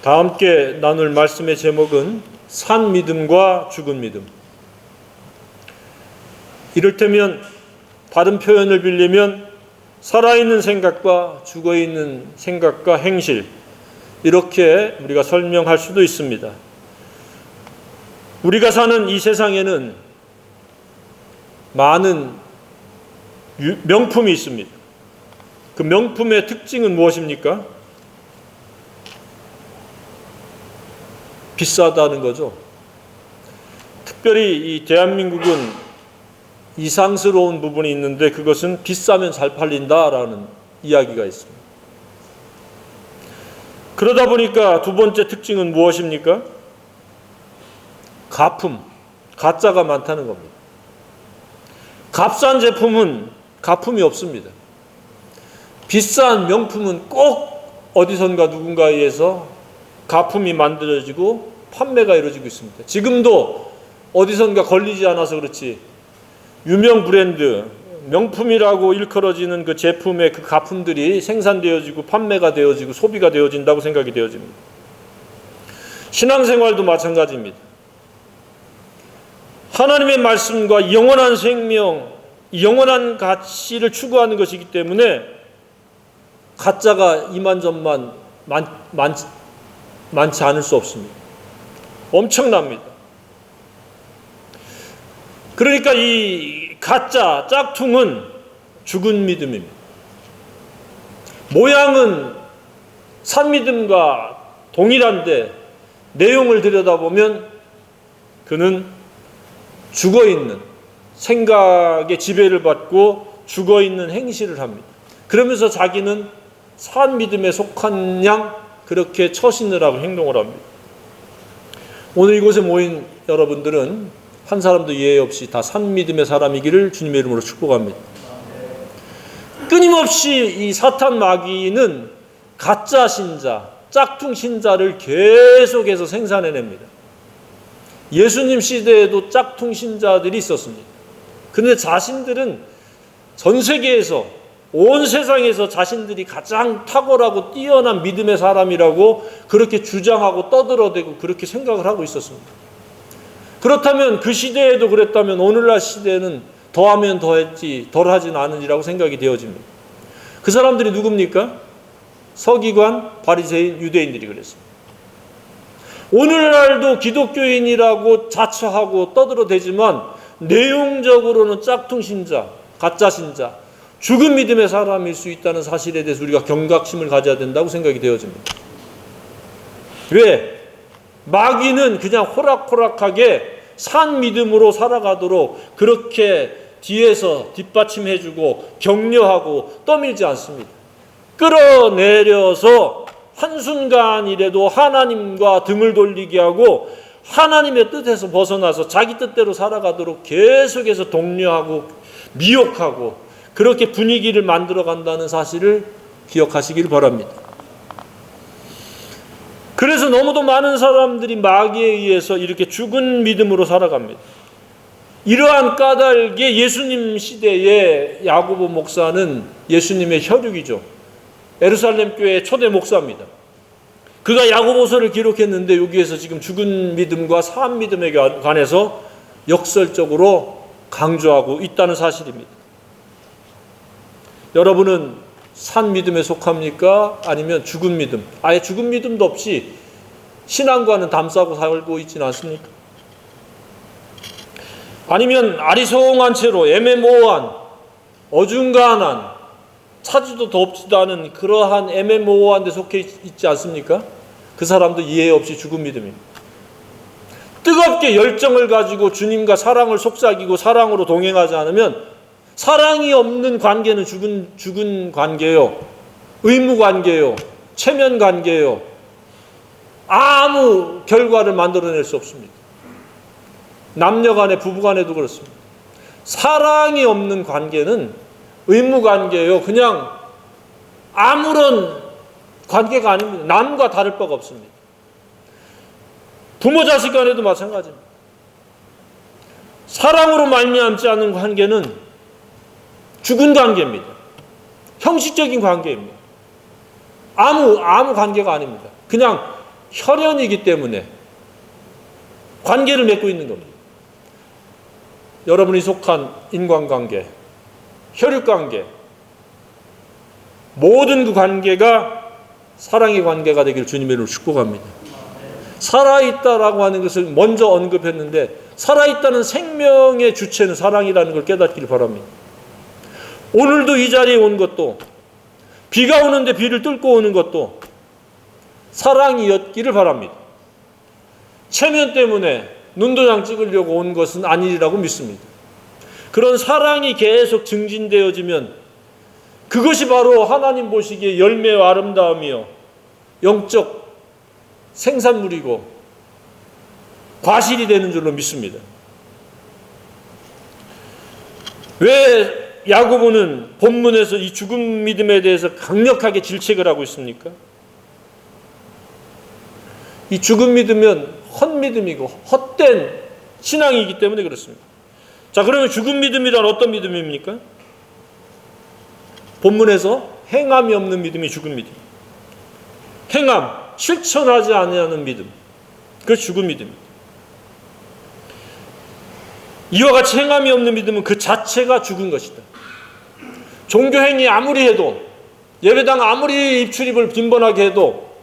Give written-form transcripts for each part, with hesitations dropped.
다 함께 나눌 말씀의 제목은 산 믿음과 죽은 믿음. 이를테면 다른 표현을 빌리면 살아있는 생각과 죽어있는 생각과 행실, 이렇게 우리가 설명할 수도 있습니다. 우리가 사는 이 세상에는 많은 명품이 있습니다. 그 명품의 특징은 무엇입니까? 비싸다는 거죠. 특별히 이 대한민국은 이상스러운 부분이 있는데, 그것은 비싸면 잘 팔린다라는 이야기가 있습니다. 그러다 보니까 두 번째 특징은 무엇입니까? 가품, 가짜가 많다는 겁니다. 값싼 제품은 가품이 없습니다. 비싼 명품은 꼭 어디선가 누군가에 의해서 가품이 만들어지고 판매가 이루어지고 있습니다. 지금도 어디선가 걸리지 않아서 그렇지 유명 브랜드, 명품이라고 일컬어지는 그 제품의 그 가품들이 생산되어지고 판매가 되어지고 소비가 되어진다고 생각이 되어집니다. 신앙생활도 마찬가지입니다. 하나님의 말씀과 영원한 생명, 영원한 가치를 추구하는 것이기 때문에 가짜가 이만저만 많지 않을 수 없습니다. 엄청납니다. 그러니까 이 가짜, 짝퉁은 죽은 믿음입니다. 모양은 산 믿음과 동일한데 내용을 들여다보면 그는 죽어있는 생각의 지배를 받고 죽어있는 행실을 합니다. 그러면서 자기는 산 믿음에 속한 양 그렇게 처신을 하고 행동을 합니다. 오늘 이곳에 모인 여러분들은 한 사람도 예외 없이 다 산 믿음의 사람이기를 주님의 이름으로 축복합니다. 끊임없이 이 사탄 마귀는 가짜 신자, 짝퉁 신자를 계속해서 생산해냅니다. 예수님 시대에도 짝퉁 신자들이 있었습니다. 그런데 자신들은 전 세계에서, 온 세상에서 자신들이 가장 탁월하고 뛰어난 믿음의 사람이라고 그렇게 주장하고 떠들어대고 그렇게 생각을 하고 있었습니다. 그렇다면 그 시대에도 그랬다면 오늘날 시대에는 더하면 더했지 덜하진 않으리라고 생각이 되어집니다. 그 사람들이 누굽니까? 서기관, 바리새인, 유대인들이 그랬습니다. 오늘날도 기독교인이라고 자처하고 떠들어대지만 내용적으로는 짝퉁 신자, 가짜 신자, 죽은 믿음의 사람일 수 있다는 사실에 대해서 우리가 경각심을 가져야 된다고 생각이 되어집니다. 왜? 마귀는 그냥 호락호락하게 산 믿음으로 살아가도록 그렇게 뒤에서 뒷받침해주고 격려하고 떠밀지 않습니다. 끌어내려서 한순간이라도 하나님과 등을 돌리게 하고 하나님의 뜻에서 벗어나서 자기 뜻대로 살아가도록 계속해서 독려하고 미혹하고 그렇게 분위기를 만들어 간다는 사실을 기억하시길 바랍니다. 그래서 너무도 많은 사람들이 마귀에 의해서 이렇게 죽은 믿음으로 살아갑니다. 이러한 까닭에 예수님 시대의 야고보 목사는 예수님의 혈육이죠. 예루살렘 교회의 초대 목사입니다. 그가 야고보서를 기록했는데 여기에서 지금 죽은 믿음과 산 믿음에 관해서 역설적으로 강조하고 있다는 사실입니다. 여러분은 산 믿음에 속합니까? 아니면 죽은 믿음? 아예 죽은 믿음도 없이 신앙과는 담싸고 살고 있지는 않습니까? 아니면 아리송한 채로 애매모호한, 어중간한, 차지도 덥지도 않은 그러한 애매모호한 데 속해 있지 않습니까? 그 사람도 이해 없이 죽은 믿음입니다. 뜨겁게 열정을 가지고 주님과 사랑을 속삭이고 사랑으로 동행하지 않으면 사랑이 없는 관계는 죽은 관계요, 의무 관계요, 체면 관계요, 아무 결과를 만들어낼 수 없습니다. 남녀 간에, 부부 간에도 그렇습니다. 사랑이 없는 관계는 의무 관계요, 그냥 아무런 관계가 아닙니다. 남과 다를 바가 없습니다. 부모 자식 간에도 마찬가지입니다. 사랑으로 말미암지 않은 관계는 죽은 관계입니다. 형식적인 관계입니다. 아무 관계가 아닙니다. 그냥 혈연이기 때문에 관계를 맺고 있는 겁니다. 여러분이 속한 인간관계, 혈육관계, 모든 그 관계가 사랑의 관계가 되기를 주님의 이름으로 축복합니다. 살아있다라고 하는 것을 먼저 언급했는데 살아있다는 생명의 주체는 사랑이라는 걸 깨닫기를 바랍니다. 오늘도 이 자리에 온 것도 비가 오는데 비를 뚫고 오는 것도 사랑이었기를 바랍니다. 체면 때문에 눈도장 찍으려고 온 것은 아니라고 믿습니다. 그런 사랑이 계속 증진되어지면 그것이 바로 하나님 보시기에 열매와 아름다움이요 영적 생산물이고 과실이 되는 줄로 믿습니다. 왜 야고보는 본문에서 이 죽음 믿음에 대해서 강력하게 질책을 하고 있습니까? 이 죽음 믿음은 헛믿음이고 헛된 신앙이기 때문에 그렇습니다. 자, 그러면 죽음 믿음이란 어떤 믿음입니까? 본문에서 행함이 없는 믿음이 죽음 믿음. 행함, 실천하지 아니하는 믿음. 그것이 죽음 믿음입니다. 이와 같이 행함이 없는 믿음은 그 자체가 죽은 것이다. 종교행위 아무리 해도, 예배당 아무리 입출입을 빈번하게 해도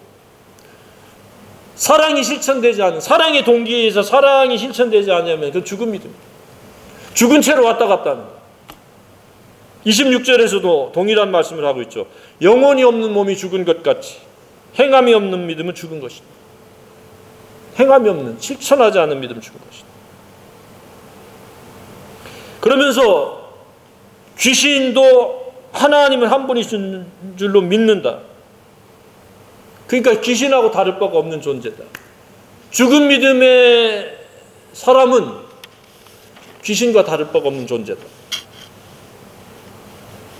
사랑이 실천되지 않는, 사랑의 동기에 의해서 사랑이 실천되지 않으면 그건 죽은 믿음. 죽은 채로 왔다 갔다 하는 거예요. 26절에서도 동일한 말씀을 하고 있죠. 영혼이 없는 몸이 죽은 것 같이 행함이 없는 믿음은 죽은 것이다. 행함이 없는, 실천하지 않은 믿음은 죽은 것이다. 그러면서 귀신도 하나님을 한 분이신 줄로 믿는다. 그러니까 귀신하고 다를 바가 없는 존재다. 죽은 믿음의 사람은 귀신과 다를 바가 없는 존재다.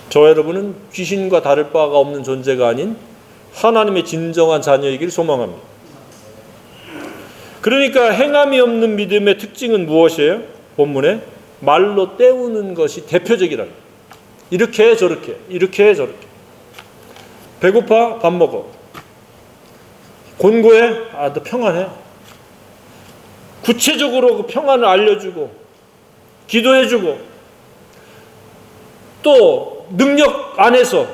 저와 여러분은 귀신과 다를 바가 없는 존재가 아닌 하나님의 진정한 자녀이기를 소망합니다. 그러니까 행함이 없는 믿음의 특징은 무엇이에요? 본문에 말로 때우는 것이 대표적이라는 거예요. 이렇게 해 저렇게, 이렇게 해 저렇게. 배고파? 밥 먹어. 곤고해? 아, 너 평안해. 구체적으로 그 평안을 알려주고 기도해주고 또 능력 안에서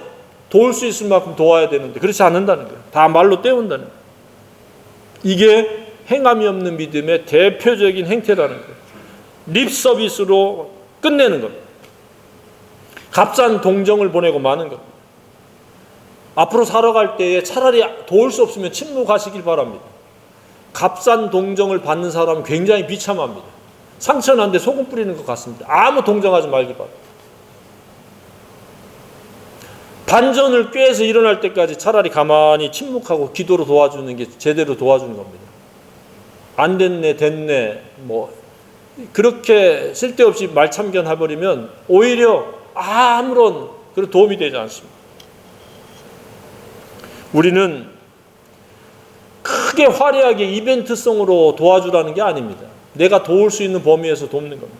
도울 수 있을 만큼 도와야 되는데 그렇지 않는다는 거예요. 다 말로 때운다는 거예요. 이게 행함이 없는 믿음의 대표적인 행태라는 거예요. 립 서비스로 끝내는 겁니다. 값싼 동정을 보내고 마는 겁니다. 앞으로 살아갈 때에 차라리 도울 수 없으면 침묵하시길 바랍니다. 값싼 동정을 받는 사람은 굉장히 비참합니다. 상처난데 소금 뿌리는 것 같습니다. 아무 동정하지 말기 바랍니다. 반전을 꾀해서 일어날 때까지 차라리 가만히 침묵하고 기도로 도와주는 게 제대로 도와주는 겁니다. 안 됐네, 됐네, 뭐 그렇게 쓸데없이 말참견 해버리면 오히려 아무런 그런 도움이 되지 않습니다. 우리는 크게 화려하게 이벤트성으로 도와주라는 게 아닙니다. 내가 도울 수 있는 범위에서 돕는 겁니다.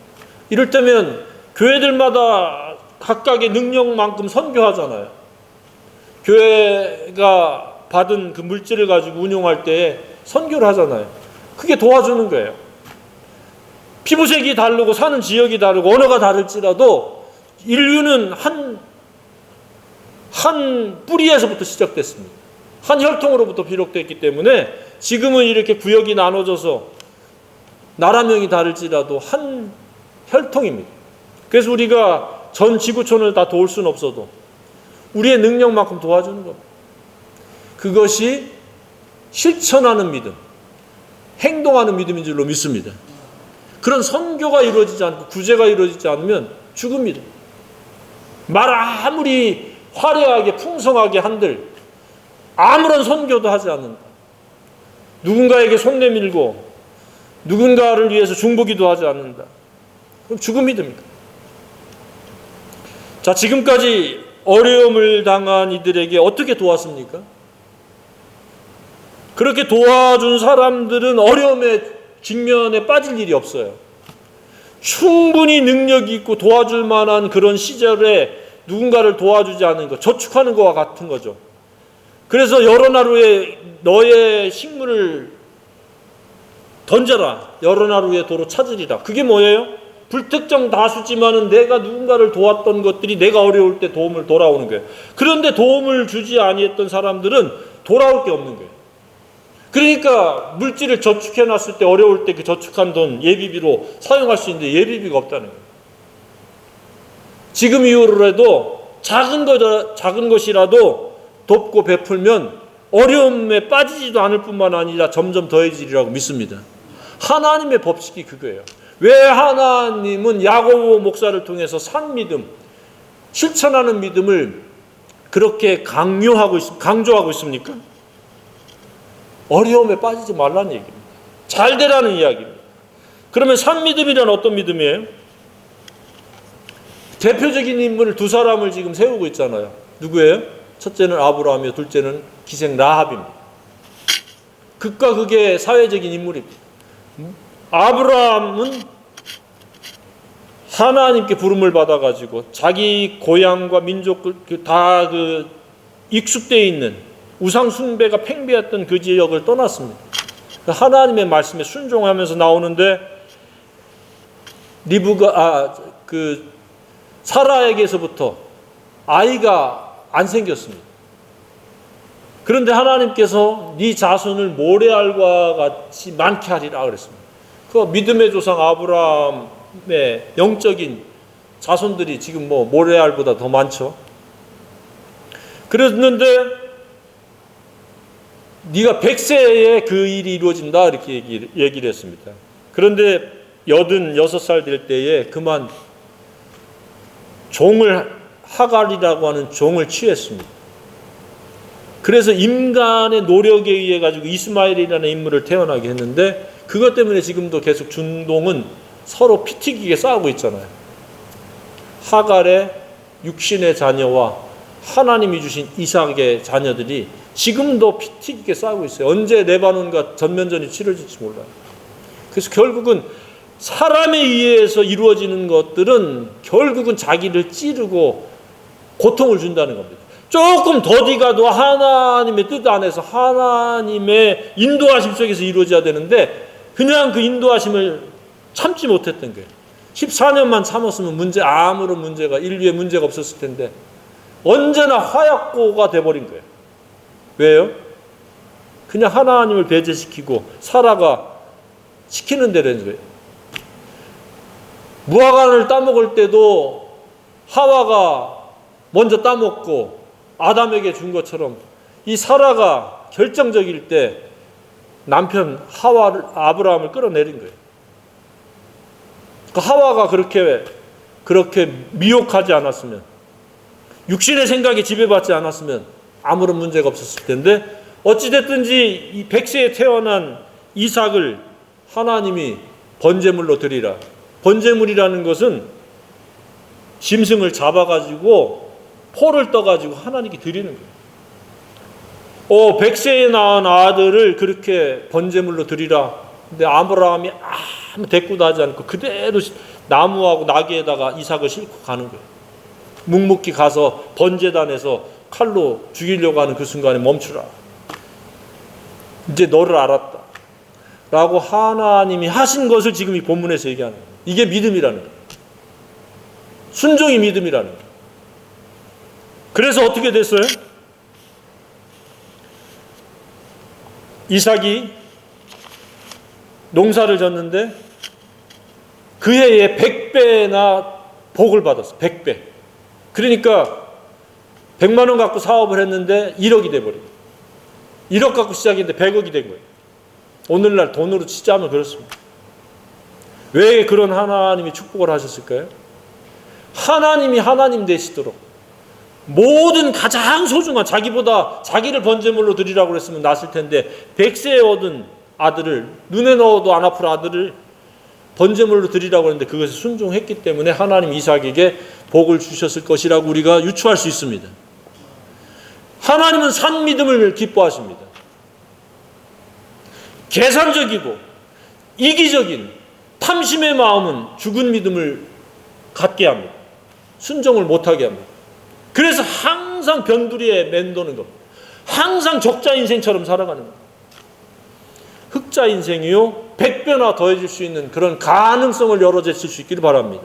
이를테면 교회들마다 각각의 능력만큼 선교하잖아요. 교회가 받은 그 물질을 가지고 운용할 때 선교를 하잖아요. 그게 도와주는 거예요. 피부색이 다르고 사는 지역이 다르고 언어가 다를지라도 인류는 한 뿌리에서부터 시작됐습니다. 한 혈통으로부터 비롯됐기 때문에 지금은 이렇게 구역이 나눠져서 나라명이 다를지라도 한 혈통입니다. 그래서 우리가 전 지구촌을 다 도울 수는 없어도 우리의 능력만큼 도와주는 겁니다. 그것이 실천하는 믿음, 행동하는 믿음인 줄로 믿습니다. 그런 선교가 이루어지지 않고 구제가 이루어지지 않으면 죽은 믿음. 말 아무리 화려하게 풍성하게 한들 아무런 선교도 하지 않는다. 누군가에게 손 내밀고 누군가를 위해서 중보기도 하지 않는다. 그럼 죽은 믿음입니다. 자, 지금까지 어려움을 당한 이들에게 어떻게 도왔습니까? 그렇게 도와준 사람들은 어려움의 직면에 빠질 일이 없어요. 충분히 능력이 있고 도와줄 만한 그런 시절에 누군가를 도와주지 않은 것, 저축하는 것과 같은 거죠. 그래서 여러 날 후에 너의 식물을 던져라. 여러 날 후에 도로 찾으리라. 그게 뭐예요? 불특정 다수지만은 내가 누군가를 도왔던 것들이 내가 어려울 때 도움을 돌아오는 거예요. 그런데 도움을 주지 아니했던 사람들은 돌아올 게 없는 거예요. 그러니까 물질을 저축해 놨을 때 어려울 때 그 저축한 돈 예비비로 사용할 수 있는데 예비비가 없다는 거예요. 지금 이후로라도 작은 것이라도 돕고 베풀면 어려움에 빠지지도 않을 뿐만 아니라 점점 더해지리라고 믿습니다. 하나님의 법칙이 그거예요. 왜 하나님은 야고보 목사를 통해서 산 믿음, 실천하는 믿음을 그렇게 강조하고 있습니까? 어려움에 빠지지 말라는 얘기입니다. 잘 되라는 이야기입니다. 그러면 산 믿음이란 어떤 믿음이에요? 대표적인 인물을 두 사람을 지금 세우고 있잖아요. 누구예요? 첫째는 아브라함이요, 둘째는 기생 라합입니다. 극과 극의 사회적인 인물입니다. 아브라함은 하나님께 부름을 받아가지고 자기 고향과 민족을 다 익숙되어 있는 우상 숭배가 팽배했던 그 지역을 떠났습니다. 하나님의 말씀에 순종하면서 나오는데 사라에게서부터 아이가 안 생겼습니다. 그런데 하나님께서 네 자손을 모래알과 같이 많게 하리라 그랬습니다. 그 믿음의 조상 아브라함의 영적인 자손들이 지금 모래알보다 더 많죠. 그랬는데 네가 100세에 그 일이 이루어진다 이렇게 얘기를 했습니다. 그런데 86살 될 때에 그만 하갈이라고 하는 종을 취했습니다. 그래서 인간의 노력에 의해 가지고 이스마엘이라는 인물을 태어나게 했는데 그것 때문에 지금도 계속 중동은 서로 피튀기게 싸우고 있잖아요. 하갈의 육신의 자녀와 하나님이 주신 이삭의 자녀들이 지금도 피튀기게 싸우고 있어요. 언제 레바논과 전면전이 치러질지 몰라요. 그래서 결국은 사람에 의해서 이루어지는 것들은 결국은 자기를 찌르고 고통을 준다는 겁니다. 조금 더디가도 하나님의 뜻 안에서 하나님의 인도하심 속에서 이루어져야 되는데 그냥 그 인도하심을 참지 못했던 거예요. 14년만 참았으면 아무런 인류에 문제가 없었을 텐데 언제나 화약고가 돼버린 거예요. 왜요? 그냥 하나님을 배제시키고 사라가 시키는 대로 한 거예요. 무화과를 따먹을 때도 하와가 먼저 따먹고 아담에게 준 것처럼 이 사라가 결정적일 때 남편 아브라함을 끌어내린 거예요. 그 하와가 그렇게 미혹하지 않았으면, 육신의 생각에 지배받지 않았으면 아무런 문제가 없었을 텐데 어찌됐든지 이 100세에 태어난 이삭을 하나님이 번제물로 드리라. 번제물이라는 것은 짐승을 잡아가지고 포를 떠가지고 하나님께 드리는 거예요. 100세에 낳은 아들을 그렇게 번제물로 드리라. 근데 아브라함이 아무 대꾸도 하지 않고 그대로 나무하고 나귀에다가 이삭을 싣고 가는 거예요. 묵묵히 가서 번제단에서 칼로 죽이려고 하는 그 순간에 멈추라. 이제 너를 알았다. 라고 하나님이 하신 것을 지금 이 본문에서 얘기하는 거예요. 이게 믿음이라는 거예요. 순종이 믿음이라는 거예요. 그래서 어떻게 됐어요? 이삭이 농사를 졌는데 그 해에 100배나 복을 받았어. 100배. 그러니까 100만 원 갖고 사업을 했는데 1억이 돼버려요. 1억 갖고 시작했는데 100억이 된 거예요. 오늘날 돈으로 치자면 그렇습니다. 왜 그런 하나님이 축복을 하셨을까요? 하나님이 하나님 되시도록 모든 가장 소중한 자기를 번제물로 드리라고 그랬으면 낫을 텐데 100세에 얻은 아들을 눈에 넣어도 안 아플 아들을 번제물로 드리라고 했는데 그것에 순종했기 때문에 하나님 이삭에게 복을 주셨을 것이라고 우리가 유추할 수 있습니다. 하나님은 산 믿음을 기뻐하십니다. 계산적이고 이기적인 탐심의 마음은 죽은 믿음을 갖게 합니다. 순종을 못하게 합니다. 그래서 항상 변두리에 맴도는 겁니다. 항상 적자 인생처럼 살아가는 거예요. 흑자 인생이요 100배나 더해질 수 있는 그런 가능성을 열어제칠 수 있기를 바랍니다.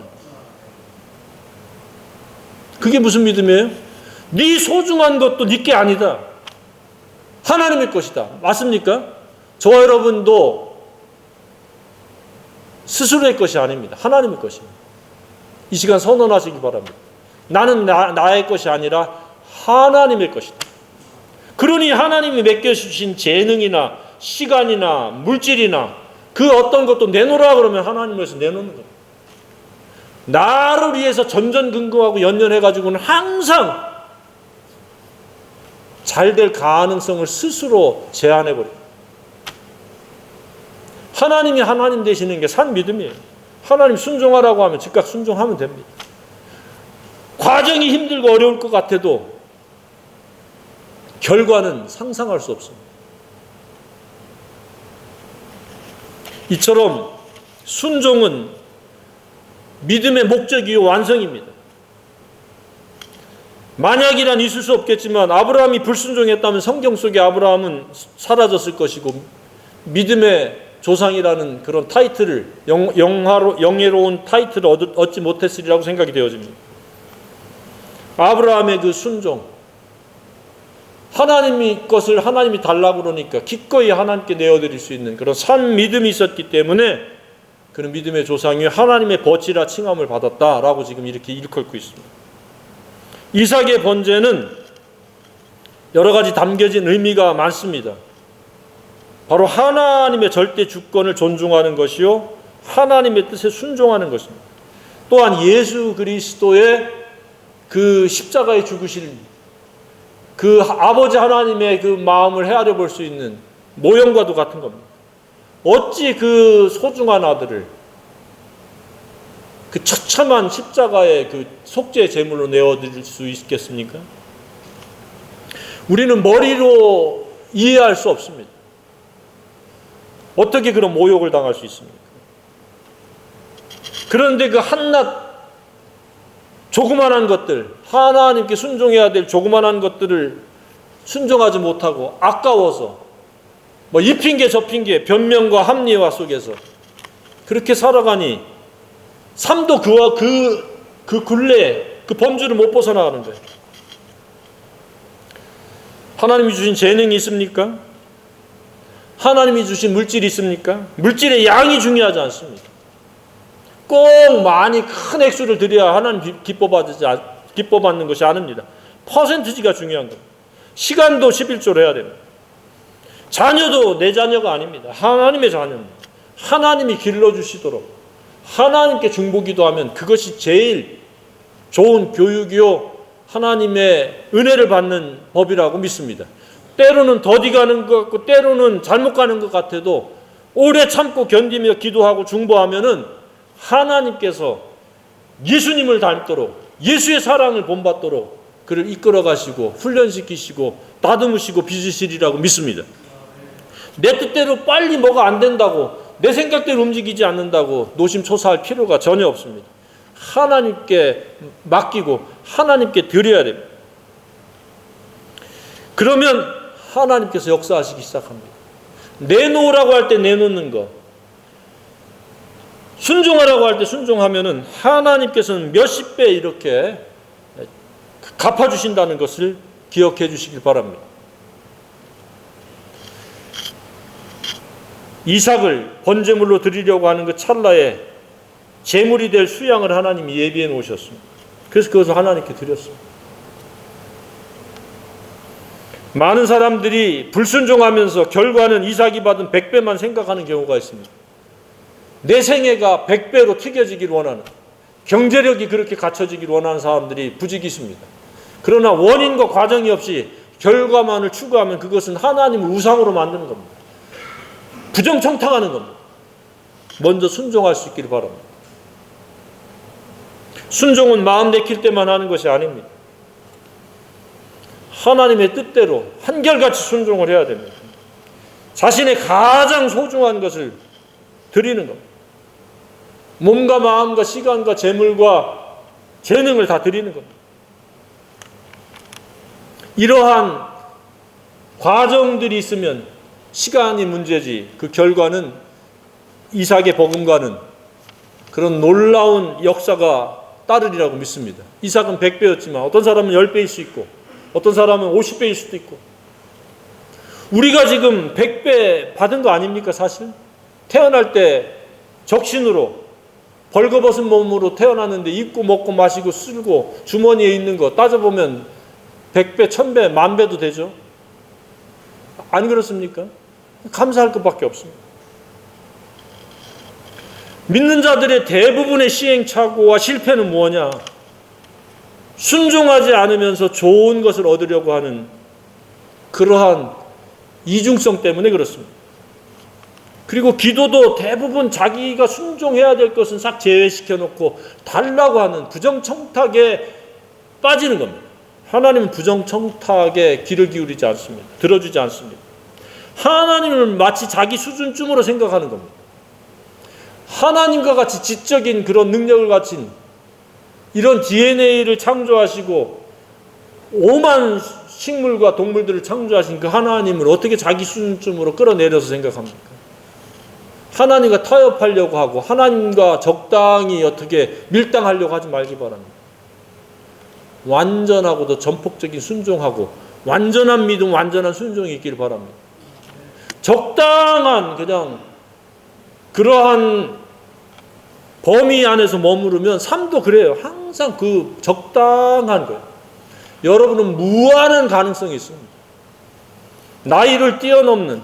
그게 무슨 믿음이에요? 네 소중한 것도 네 게 아니다. 하나님의 것이다. 맞습니까? 저와 여러분도 스스로의 것이 아닙니다. 하나님의 것입니다. 이 시간 선언하시기 바랍니다. 나는 나의 것이 아니라 하나님의 것이다. 그러니 하나님이 맡겨주신 재능이나 시간이나 물질이나 그 어떤 것도 내놓으라 그러면 하나님에서 내놓는 겁니다. 나를 위해서 전전긍긍하고 연연해가지고는 항상 잘 될 가능성을 스스로 제한해버려요. 하나님이 하나님 되시는 게 산 믿음이에요. 하나님 순종하라고 하면 즉각 순종하면 됩니다. 과정이 힘들고 어려울 것 같아도 결과는 상상할 수 없습니다. 이처럼 순종은 믿음의 목적이요 완성입니다. 만약이란 있을 수 없겠지만 아브라함이 불순종했다면 성경 속에 아브라함은 사라졌을 것이고 믿음의 조상이라는 그런 타이틀을 영예로운 타이틀을 얻지 못했으리라고 생각이 되어집니다. 아브라함의 그 순종, 하나님이 것을 하나님이 달라고 그러니까 기꺼이 하나님께 내어드릴 수 있는 그런 산 믿음이 있었기 때문에 그런 믿음의 조상이 하나님의 버치라 칭함을 받았다라고 지금 이렇게 일컬고 있습니다. 이삭의 번제는 여러 가지 담겨진 의미가 많습니다. 바로 하나님의 절대 주권을 존중하는 것이요 하나님의 뜻에 순종하는 것입니다. 또한 예수 그리스도의 그 십자가에 죽으실 그 아버지 하나님의 그 마음을 헤아려 볼 수 있는 모형과도 같은 겁니다. 어찌 그 소중한 아들을 그 처참한 십자가의 그 속죄 제물로 내어드릴 수 있겠습니까? 우리는 머리로 이해할 수 없습니다. 어떻게 그런 모욕을 당할 수 있습니까? 그런데 그 한낱 조그만한 것들, 하나님께 순종해야 될 조그만한 것들을 순종하지 못하고 아까워서 뭐 이 핑계 저 핑계 변명과 합리화 속에서 그렇게 살아가니 삶도 그와 그 굴레 그 범주를 못 벗어나가는 거예요. 하나님이 주신 재능이 있습니까? 하나님이 주신 물질이 있습니까? 물질의 양이 중요하지 않습니다. 꼭 많이 큰 액수를 드려야 하나님 기뻐받는 것이 아닙니다. 퍼센티지가 중요한 겁니다. 시간도 11조로 해야 됩니다. 자녀도 내 자녀가 아닙니다. 하나님의 자녀입니다. 하나님이 길러주시도록 하나님께 중보기도 하면 그것이 제일 좋은 교육이요 하나님의 은혜를 받는 법이라고 믿습니다. 때로는 더디 가는 것 같고 때로는 잘못 가는 것 같아도 오래 참고 견디며 기도하고 중보하면은 하나님께서 예수님을 닮도록 예수의 사랑을 본받도록 그를 이끌어 가시고 훈련시키시고 다듬으시고 빚으시리라고 믿습니다. 내 뜻대로 빨리 뭐가 안 된다고 내 생각대로 움직이지 않는다고 노심초사할 필요가 전혀 없습니다. 하나님께 맡기고 하나님께 드려야 됩니다. 그러면 하나님께서 역사하시기 시작합니다. 내놓으라고 할 때 내놓는 것, 순종하라고 할 때 순종하면은 하나님께서는 몇십 배 이렇게 갚아주신다는 것을 기억해 주시길 바랍니다. 이삭을 번제물로 드리려고 하는 그 찰나에 제물이 될 수양을 하나님이 예비해 놓으셨습니다. 그래서 그것을 하나님께 드렸습니다. 많은 사람들이 불순종하면서 결과는 이삭이 받은 100배만 생각하는 경우가 있습니다. 내 생애가 100배로 튀겨지길 원하는, 경제력이 그렇게 갖춰지길 원하는 사람들이 부지기 있습니다. 그러나 원인과 과정이 없이 결과만을 추구하면 그것은 하나님을 우상으로 만드는 겁니다. 부정청탁하는 겁니다. 먼저 순종할 수 있기를 바랍니다. 순종은 마음 내킬 때만 하는 것이 아닙니다. 하나님의 뜻대로 한결같이 순종을 해야 됩니다. 자신의 가장 소중한 것을 드리는 겁니다. 몸과 마음과 시간과 재물과 재능을 다 드리는 겁니다. 이러한 과정들이 있으면 시간이 문제지 그 결과는 이삭의 복음과는 그런 놀라운 역사가 따르리라고 믿습니다. 이삭은 100배였지만 어떤 사람은 10배일 수 있고 어떤 사람은 50배일 수도 있고 우리가 지금 100배 받은 거 아닙니까 사실? 태어날 때 적신으로 벌거벗은 몸으로 태어났는데 입고 먹고 마시고 쓰고 주머니에 있는 거 따져보면 100배, 1000배, 10,000배도 되죠. 안 그렇습니까? 감사할 것밖에 없습니다. 믿는 자들의 대부분의 시행착오와 실패는 무엇이냐? 순종하지 않으면서 좋은 것을 얻으려고 하는 그러한 이중성 때문에 그렇습니다. 그리고 기도도 대부분 자기가 순종해야 될 것은 싹 제외시켜 놓고 달라고 하는 부정청탁에 빠지는 겁니다. 하나님은 부정청탁에 귀를 기울이지 않습니다. 들어주지 않습니다. 하나님을 마치 자기 수준쯤으로 생각하는 겁니다. 하나님과 같이 지적인 그런 능력을 가진 이런 DNA를 창조하시고 오만 식물과 동물들을 창조하신 그 하나님을 어떻게 자기 수준쯤으로 끌어내려서 생각합니까? 하나님과 타협하려고 하고 하나님과 적당히 어떻게 밀당하려고 하지 말기 바랍니다. 완전하고도 전폭적인 순종하고 완전한 믿음, 완전한 순종이 있기를 바랍니다. 적당한 그냥 그러한 범위 안에서 머무르면 삶도 그래요. 항상 그 적당한 거예요. 여러분은 무한한 가능성이 있습니다. 나이를 뛰어넘는,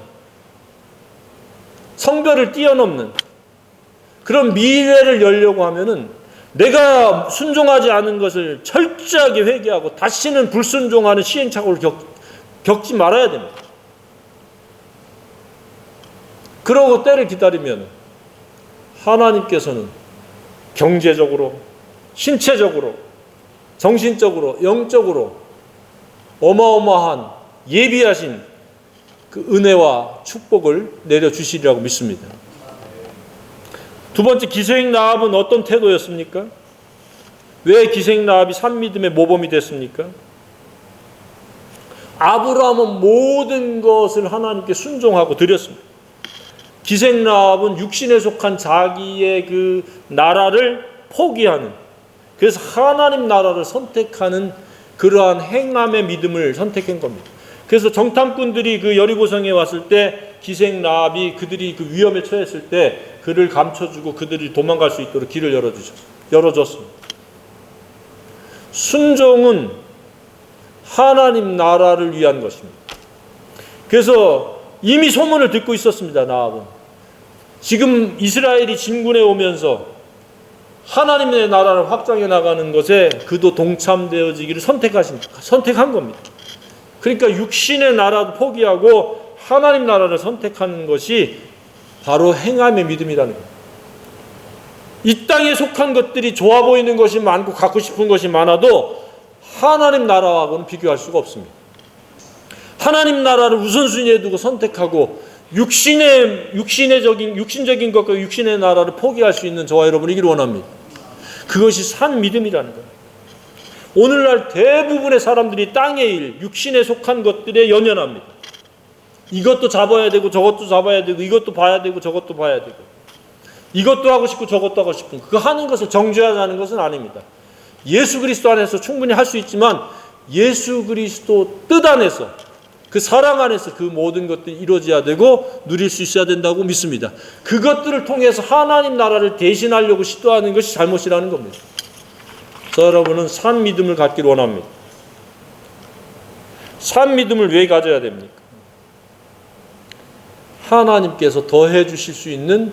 성별을 뛰어넘는 그런 미래를 열려고 하면은 내가 순종하지 않은 것을 철저하게 회개하고 다시는 불순종하는 시행착오를 겪지 말아야 됩니다. 그러고 때를 기다리면 하나님께서는 경제적으로, 신체적으로, 정신적으로, 영적으로 어마어마한 예비하신 그 은혜와 축복을 내려주시리라고 믿습니다. 두 번째, 기생 라합은 어떤 태도였습니까? 왜 기생 라합이 산믿음의 모범이 됐습니까? 아브라함은 모든 것을 하나님께 순종하고 드렸습니다. 기생 라합은 육신에 속한 자기의 그 나라를 포기하는, 그래서 하나님 나라를 선택하는 그러한 행함의 믿음을 선택한 겁니다. 그래서 정탐꾼들이 그 여리고성에 왔을 때 기생 라합이 그들이 그 위험에 처했을 때 그를 감춰주고 그들이 도망갈 수 있도록 길을 열어줬습니다. 순종은 하나님 나라를 위한 것입니다. 그래서 이미 소문을 듣고 있었습니다. 라합은 지금 이스라엘이 진군해 오면서 하나님의 나라를 확장해 나가는 것에 그도 동참되어지기를 선택한 겁니다. 그러니까 육신의 나라도 포기하고 하나님 나라를 선택하는 것이 바로 행함의 믿음이라는 거예요. 이 땅에 속한 것들이 좋아 보이는 것이 많고 갖고 싶은 것이 많아도 하나님 나라하고는 비교할 수가 없습니다. 하나님 나라를 우선순위에 두고 선택하고 육신적인 것과 육신의 나라를 포기할 수 있는 저와 여러분이기를 원합니다. 그것이 산 믿음이라는 거예요. 오늘날 대부분의 사람들이 땅의 일, 육신에 속한 것들에 연연합니다. 이것도 잡아야 되고 저것도 잡아야 되고 이것도 봐야 되고 저것도 봐야 되고 이것도 하고 싶고 저것도 하고 싶은 그 하는 것을 정죄하자는 것은 아닙니다. 예수 그리스도 안에서 충분히 할 수 있지만 예수 그리스도 뜻 안에서 그 사랑 안에서 그 모든 것들이 이루어져야 되고 누릴 수 있어야 된다고 믿습니다. 그것들을 통해서 하나님 나라를 대신하려고 시도하는 것이 잘못이라는 겁니다. 저 여러분은 산 믿음을 갖기를 원합니다. 산 믿음을 왜 가져야 됩니까? 하나님께서 더해 주실 수 있는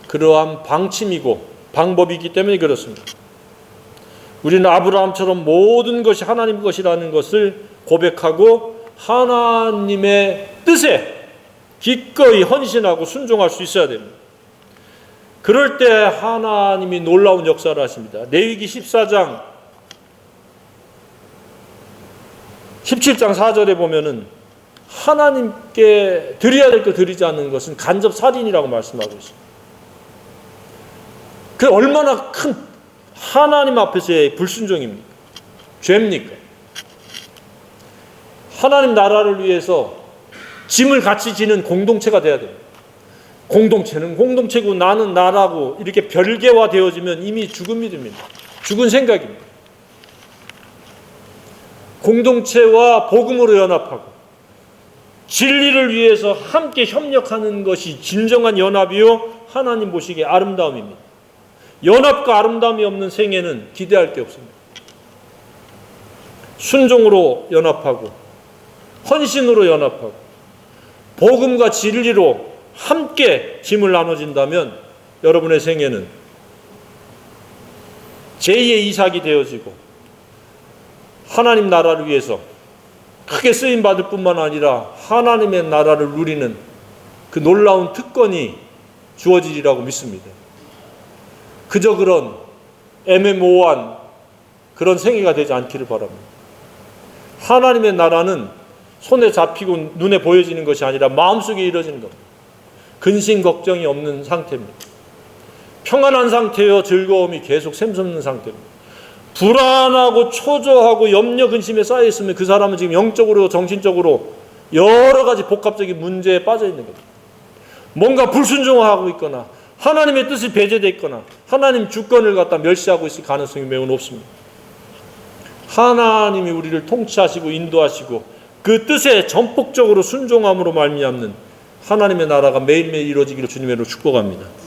그러한 방침이고 방법이기 때문에 그렇습니다. 우리는 아브라함처럼 모든 것이 하나님 것이라는 것을 고백하고 하나님의 뜻에 기꺼이 헌신하고 순종할 수 있어야 됩니다. 그럴 때 하나님이 놀라운 역사를 하십니다. 레위기 14장 17장 4절에 보면은 하나님께 드려야 될 거 드리지 않는 것은 간접 살인이라고 말씀하고 있습니다. 그 얼마나 큰 하나님 앞에서의 불순종입니까? 죄입니까? 하나님 나라를 위해서 짐을 같이 지는 공동체가 돼야 됩니다. 공동체는 공동체고 나는 나라고 이렇게 별개화되어지면 이미 죽은 믿음입니다. 죽은 생각입니다. 공동체와 복음으로 연합하고 진리를 위해서 함께 협력하는 것이 진정한 연합이요 하나님 보시기에 아름다움입니다. 연합과 아름다움이 없는 생애는 기대할 게 없습니다. 순종으로 연합하고 헌신으로 연합하고 복음과 진리로 함께 짐을 나눠진다면 여러분의 생애는 제2의 이삭이 되어지고 하나님 나라를 위해서 크게 쓰임받을 뿐만 아니라 하나님의 나라를 누리는 그 놀라운 특권이 주어지리라고 믿습니다. 그저 그런 애매모호한 그런 생애가 되지 않기를 바랍니다. 하나님의 나라는 손에 잡히고 눈에 보여지는 것이 아니라 마음속에 이루어지는 겁니다. 근심 걱정이 없는 상태입니다. 평안한 상태여 즐거움이 계속 샘솟는 상태입니다. 불안하고 초조하고 염려 근심에 쌓여 있으면 그 사람은 지금 영적으로 정신적으로 여러 가지 복합적인 문제에 빠져 있는 겁니다. 뭔가 불순종하고 있거나 하나님의 뜻이 배제되어 있거나 하나님 주권을 갖다 멸시하고 있을 가능성이 매우 높습니다. 하나님이 우리를 통치하시고 인도하시고 그 뜻에 전폭적으로 순종함으로 말미암는 하나님의 나라가 매일매일 이루어지기를 주님의 이름으로 축복합니다.